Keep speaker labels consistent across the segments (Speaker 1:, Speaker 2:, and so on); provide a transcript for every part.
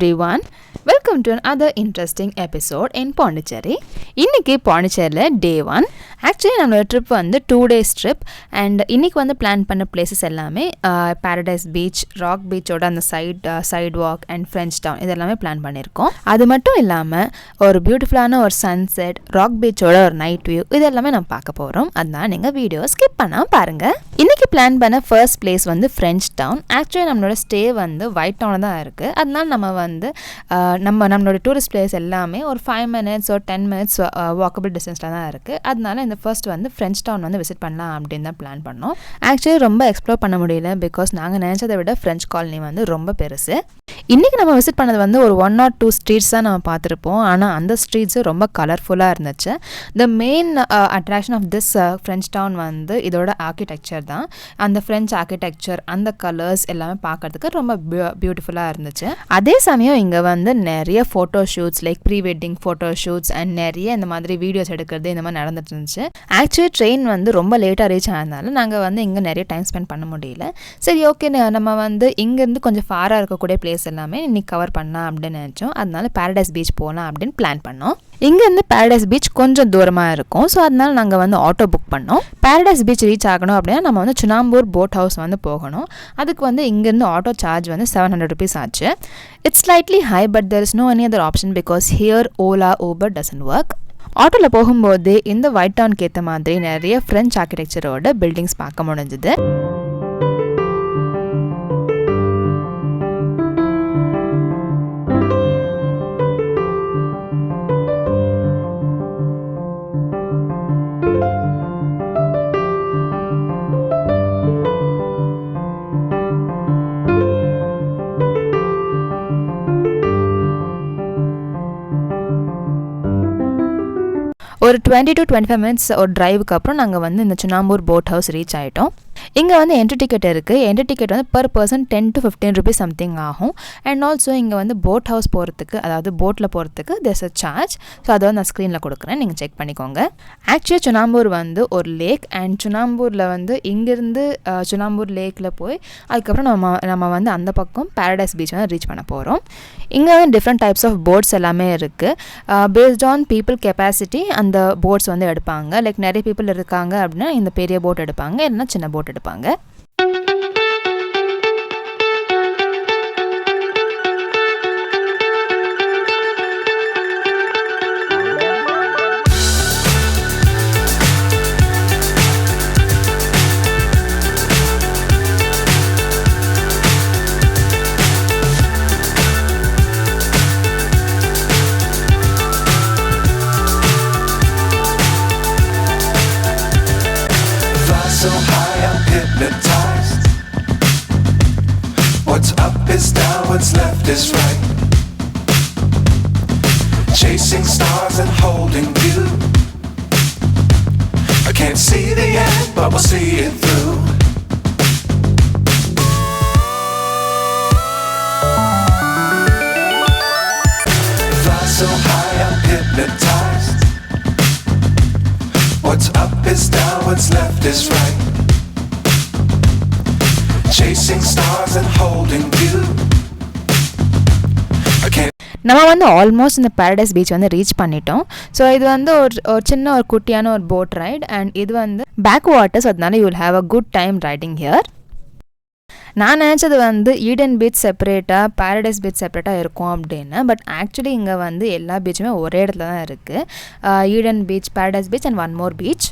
Speaker 1: everyone, welcome to another interesting episode in Pondicherry. இன்னைக்கு பாண்டிச்சேரியில் டே 1. Actually நம்மளோட ட்ரிப் வந்து 2 days ட்ரிப் அண்ட் இன்றைக்கி வந்து பிளான் பண்ண பிளேசஸ் எல்லாமே பாரடைஸ் பீச், ராக் பீச்சோட அந்த side walk and French town இது எல்லாமே பிளான் பண்ணியிருக்கோம். அது மட்டும் இல்லாமல் ஒரு பியூட்டிஃபுல்லான ஒரு சன்செட், ராக் பீச்சோட ஒரு நைட் வியூ இது எல்லாமே நம்ம பார்க்க போகிறோம். அதனால நீங்கள் வீடியோ ஸ்கிப் பண்ணாமல் பாருங்கள். இன்றைக்கி பிளான் பண்ண ஃபர்ஸ்ட் பிளேஸ் வந்து ஃப்ரெஞ்ச் டவுன். ஆக்சுவலி நம்மளோட ஸ்டே வந்து ஒயிட் டவுனில் தான் இருக்குது. அதனால நம்ம வந்து நம்மளோட டூரிஸ்ட் பிளேஸ் எல்லாமே ஒரு 5 minutes ஒரு 10 minutes வாக்கபிள் டிஸ்டன்ஸில் தான் இருக்குது. அதனால இந்த ஃபர்ஸ்ட் வந்து ஃப்ரெஞ்ச் டவுன் வந்து விசிட் பண்ணலாம் அப்படின்னு தான் பிளான் பண்ணோம். ஆக்சுவலி ரொம்ப எக்ஸ்ப்ளோர் பண்ண முடியல பிகாஸ் நாங்கள் நினச்சதை விட ஃப்ரெஞ்ச் காலனி வந்து ரொம்ப பெருசு. இன்றைக்கி நம்ம விசிட் பண்ணது வந்து ஒரு 1 or 2 ஸ்ட்ரீட்ஸ் தான் நம்ம பார்த்துருப்போம். ஆனால் அந்த ஸ்ட்ரீட்ஸு ரொம்ப கலர்ஃபுல்லாக இருந்துச்சு. The main attraction of this French town வந்து இதோட ஆர்கிடெக்சர் தான். அந்த ஃப்ரெஞ்ச் ஆர்கிடெக்சர், அந்த கலர்ஸ் எல்லாமே பார்க்கறதுக்கு ரொம்ப பியூட்டிஃபுல்லாக இருந்துச்சு. அதே சமயம் இங்கே வந்து நிறைய photo shoots like pre wedding photo shoots and நிறைய இந்த மாதிரி வீடியோஸ் எடுக்கிறது இந்த மாதிரி நடந்துட்டு இருந்துச்சு. ஆக்சுவலி ட்ரெயின் வந்து ரொம்ப லேட்டாக ரீச் ஆனதுனால நாங்கள் வந்து இங்கே நிறைய டைம் ஸ்பெண்ட் பண்ண முடியல. சரி, ஓகே, நம்ம வந்து இங்கேருந்து கொஞ்சம் ஃபாராக இருக்கக்கூடிய பிளேஸ் எல்லாமே இன்னைக்கு கவர் பண்ணலாம் அப்படின்னு நினச்சோம். அதனால பாரடைஸ் பீச் போகலாம் அப்படின்னு பிளான் பண்ணோம். இங்கேருந்து பாரடைஸ் பீச் கொஞ்சம் தூரமாக இருக்கும். ஸோ அதனால நாங்கள் வந்து ஆட்டோ புக் பண்ணோம். பாரடைஸ் பீச் ரீச் ஆகணும் அப்படின்னா நம்ம வந்து சுனாம்பூர் போட் ஹவுஸ் வந்து போகணும். அதுக்கு வந்து இங்கேருந்து ஆட்டோ சார்ஜ் வந்து 700 rupees ஆச்சு. It's slightly high but there is no any other option because here Ola Uber doesn't work. ஆட்டோவில் போகும்போது இந்த ஒயிட் டவுனுக்கு ஏற்ற மாதிரி நிறைய ஃப்ரெஞ்ச் ஆர்கிடெக்சரோட பில்டிங்ஸ் பார்க்க முடிஞ்சுது. ஒரு 20 to 25 minutes ஒரு டிரைவுக்கு அப்புறம் நாங்கள் வந்து இந்த சுனாம்பூர் போட் ஹவுஸ் ரீச் ஆகிட்டோம். இங்கே வந்து என்ட்ரி டிக்கெட் இருக்குது. என்ட்ரி டிக்கெட் வந்து per person 10 to 15 rupees something ஆகும். அண்ட் ஆல்சோ இங்கே வந்து போட் ஹவுஸ் போகிறதுக்கு, அதாவது போட்டில் போகிறதுக்கு there's a charge. ஸோ அதை வந்து நான் ஸ்க்ரீனில் கொடுக்குறேன், நீங்கள் செக் பண்ணிக்கோங்க. ஆக்சுவலி சுனாம்பூர் வந்து ஒரு லேக் அண்ட் சுனாம்பூரில் வந்து இங்கேருந்து சுனாம்பூர் லேக்கில் போய் அதுக்கப்புறம் நம்ம வந்து அந்த பக்கம் பாரடைஸ் பீச் வந்து ரீச் பண்ண போகிறோம். இங்கே வந்து டிஃப்ரெண்ட் டைப்ஸ் ஆஃப் போட்ஸ் எல்லாமே இருக்குது. பேஸ்ட் ஆன் பீப்புள் கெப்பாசிட்டி அந்த போட்ஸ் வந்து எடுப்பாங்க. லைக் நிறைய பீப்புள் இருக்காங்க அப்படின்னா இந்த பெரிய போட் எடுப்பாங்க, இல்லைன்னா சின்ன போட் எடுப்பாங்க.
Speaker 2: So high I'm hypnotized. What's up is down, what's left is right. Chasing stars and holding you. I can't see the end, but we'll see it through. Fly so high I'm hypnotized. What's up is down, what's left is right. Chasing stars and holding you.
Speaker 1: நம்ம வந்து almost இந்த Paradise beach வந்து reach பண்ணிட்டோம். So இது வந்து ஒரு சின்ன ஒரு குட்டியான ஒரு போட் ரைட் அண்ட் இது வந்து பேக் வாட்டர்ஸ். அதனால you will have a good time riding here. நான் நினச்சது வந்து ஈடன் பீச் செப்பரேட்டாக, பாரடைஸ் பீச் செப்பரேட்டாக இருக்கும் அப்படின்னு. பட் ஆக்சுவலி இங்கே வந்து எல்லா பீச்சுமே ஒரே இடத்துல தான் இருக்குது. Eden beach, Paradise beach and one more beach.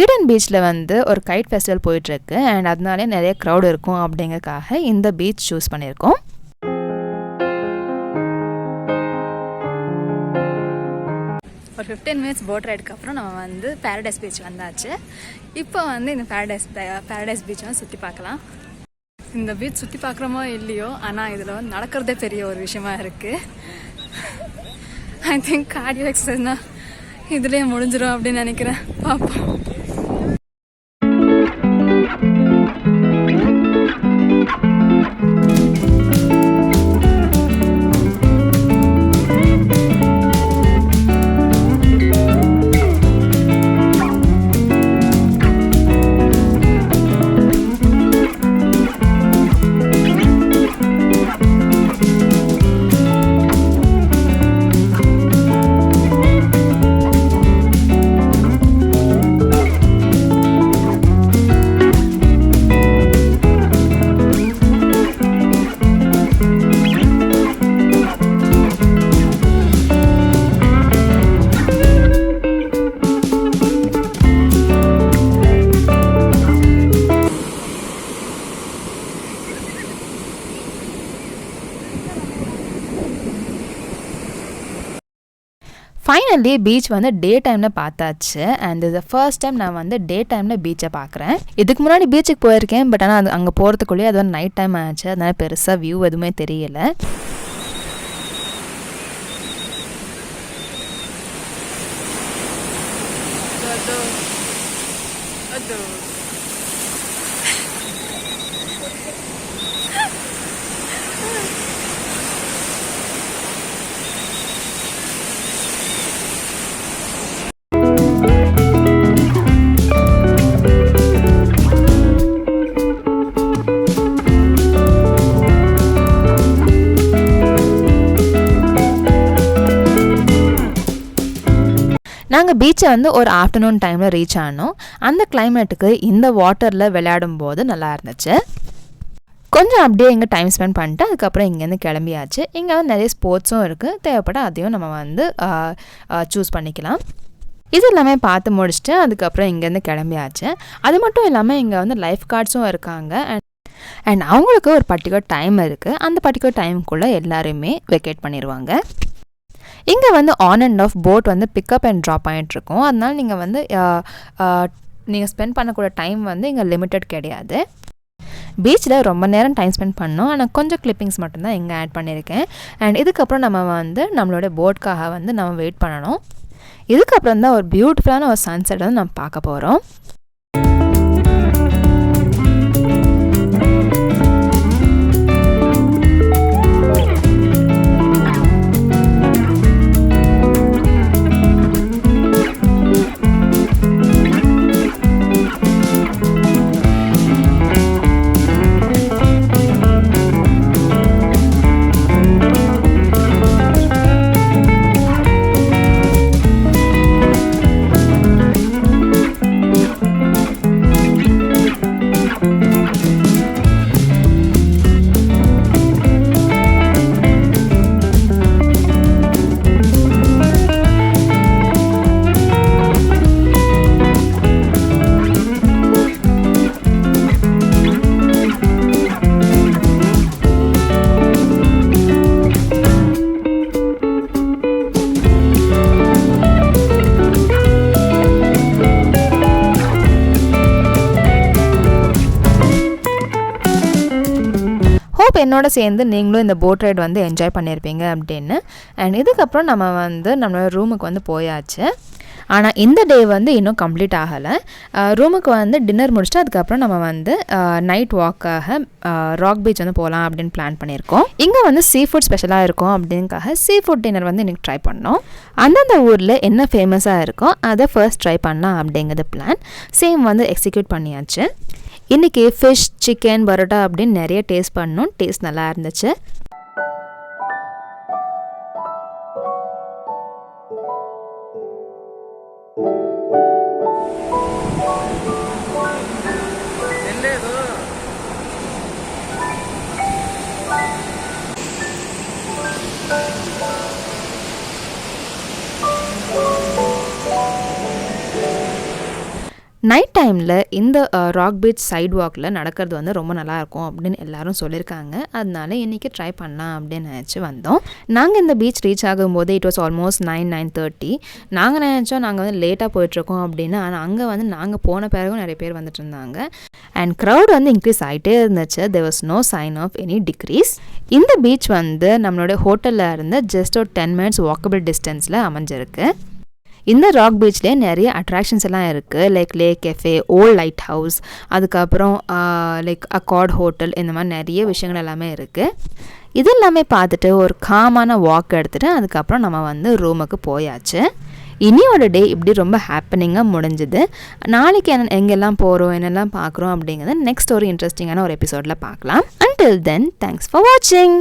Speaker 1: Eden பீச்சில் வந்து ஒரு கைட் ஃபெஸ்டிவல் போயிட்டுருக்கு அண்ட் அதனாலே நிறைய க்ரௌட் இருக்கும் அப்படிங்கிறதுக்காக இந்த பீச் சூஸ் பண்ணியிருக்கோம். ஒரு 15 minutes போட் ரைடுக்கு அப்புறம் நம்ம வந்து பாரடைஸ் பீச் வந்தாச்சு. இப்போ வந்து இந்த பாரடைஸ் பீச் வந்து சுற்றி பார்க்கலாம். இந்த பீச் சுற்றி பார்க்குறோமோ இல்லையோ, ஆனால் இதில் வந்து நடக்கிறதே பெரிய ஒரு விஷயமா இருக்குது. ஐ திங்க் கார்டியோ எக்ஸசைஸ்னால் இதுலேயே முடிஞ்சிடும் அப்படின்னு நினைக்கிறேன். பார்ப்போம். ஃபைனலி பீச் வந்து டே டைமில் பார்த்தாச்சு. அண்ட் இது ஃபர்ஸ்ட் டைம் நான் வந்து டே டைமில் பீச்சை பார்க்குறேன். இதுக்கு முன்னாடி பீச்சுக்கு போயிருக்கேன், பட் ஆனால் அது அங்கே போகிறதுக்குள்ளேயே அது வந்து நைட் டைம் ஆச்சு. அதனால் பெருசாக வியூ எதுவுமே தெரியல. நாங்கள் பீச்சை வந்து ஒரு ஆஃப்டர்நூன் டைமில் ரீச் ஆனோம். அந்த கிளைமேட்டுக்கு இந்த வாட்டரில் விளையாடும் போது நல்லா இருந்துச்சு. கொஞ்சம் அப்படியே இங்கே டைம் ஸ்பெண்ட் பண்ணிட்டு அதுக்கப்புறம் இங்கேருந்து கிளம்பியாச்சு. இங்கே வந்து நிறைய ஸ்போர்ட்ஸும் இருக்குது, தேவைப்பட அதையும் நம்ம வந்து சூஸ் பண்ணிக்கலாம். இது எல்லாமே பார்த்து முடிச்சுட்டு அதுக்கப்புறம் இங்கேருந்து கிளம்பியாச்சு. அது மட்டும் இல்லாமல் இங்கே வந்து லைஃப் கார்ட்ஸும் இருக்காங்க. அண்ட் அவங்களுக்கு ஒரு பர்டிகுலர் டைம் இருக்குது. அந்த பர்டிகுலர் டைமுக்குள்ளே எல்லாருமே வெக்கேட் பண்ணிடுவாங்க. இங்கே வந்து ஆன் அண்ட் ஆஃப் போட் வந்து பிக்கப் அண்ட் ட்ராப் ஆகிட்டுருக்கோம். அதனால் நீங்கள் வந்து நீங்கள் ஸ்பெண்ட் பண்ணக்கூடிய டைம் வந்து இங்கே லிமிட்டட் கிடையாது. பீச்சில் ரொம்ப நேரம் டைம் ஸ்பெண்ட் பண்ணோம். ஆனால் கொஞ்சம் கிளிப்பிங்ஸ் மட்டும்தான் இங்கே ஆட் பண்ணியிருக்கேன். அண்ட் இதுக்கப்புறம் நம்ம வந்து நம்மளோட போட்காக வந்து நம்ம வெயிட் பண்ணணும். இதுக்கப்புறம் தான் ஒரு பியூட்டிஃபுல்லான ஒரு சன்செட் வந்து நம்ம பார்க்க போகிறோம். என்னோட சேர்ந்து நீங்களும் இந்த போட் ரைட் வந்து என்ஜாய் பண்ணியிருப்பீங்க அப்படின்னு. அண்ட் இதுக்கப்புறம் நம்ம வந்து நம்மளோட ரூமுக்கு வந்து போயாச்சு. ஆனால் இந்த டே வந்து இன்னும் கம்ப்ளீட் ஆகலை. ரூமுக்கு வந்து டின்னர் முடிச்சுட்டு அதுக்கப்புறம் நம்ம வந்து நைட் வாக்காக ராக் பீச் வந்து போகலாம் அப்படின்னு பிளான் பண்ணியிருக்கோம். இங்கே வந்து சீ ஃபுட் ஸ்பெஷலாக இருக்கும் அப்படின்னுக்காக சீ ஃபுட் டின்னர் வந்து இன்றைக்கி ட்ரை பண்ணோம். அந்தந்த ஊரில் என்ன ஃபேமஸாக இருக்கோ அதை ஃபர்ஸ்ட் ட்ரை பண்ணலாம் அப்படிங்கிறது பிளான். சேம் வந்து எக்ஸிக்யூட் பண்ணியாச்சு. இன்றைக்கி ஃபிஷ், சிக்கன், பரோட்டா அப்படின்னு நிறைய டேஸ்ட் பண்ணோம். டேஸ்ட் நல்லா இருந்துச்சு. நைட் டைமில் இந்த ராக் பீச் சைட் வாக்கில் நடக்கிறது வந்து ரொம்ப நல்லாயிருக்கும் அப்படின்னு எல்லாரும் சொல்லியிருக்காங்க. அதனால இன்றைக்கி ட்ரை பண்ணலாம் அப்படின்னு நினச்சி வந்தோம். நாங்கள் இந்த பீச் ரீச் ஆகும்போது இட் வாஸ் ஆல்மோஸ்ட் 9:30. நாங்கள் நினச்சோம் நாங்கள் வந்து லேட்டாக போயிட்டுருக்கோம் அப்படின்னு. ஆனால் அங்கே வந்து நாங்கள் போன பிறகும் நிறைய பேர் வந்துட்டு இருந்தாங்க. அண்ட் க்ரௌட் வந்து இன்க்ரீஸ் ஆகிட்டே இருந்துச்சு. there was no sign of any decrease. இந்த பீச் வந்து நம்மளோட ஹோட்டலில் இருந்து ஜஸ்ட் ஒரு 10 minutes வாக்கபிள் டிஸ்டன்ஸில் அமைஞ்சிருக்கு. இந்த ராக் பீச்லேயே நிறைய அட்ராக்ஷன்ஸ் எல்லாம் இருக்குது. Like lake cafe, old light house, அதுக்கப்புறம் லைக் அக்கார்ட் ஹோட்டல், இந்த மாதிரி நிறைய விஷயங்கள் எல்லாமே இருக்குது. இது எல்லாமே பார்த்துட்டு ஒரு காமான வாக் எடுத்துகிட்டு அதுக்கப்புறம் நம்ம வந்து ரூமுக்கு போயாச்சு. இனியோட டே இப்படி ரொம்ப ஹாப்பனிங்காக முடிஞ்சுது. நாளைக்கு எங்கெல்லாம் போகிறோம், என்னெல்லாம் பார்க்குறோம் அப்படிங்கிறத நெக்ஸ்ட் ஒரு இன்ட்ரெஸ்டிங்கான ஒரு எபிசோடில் பார்க்கலாம். Until then, thanks for watching.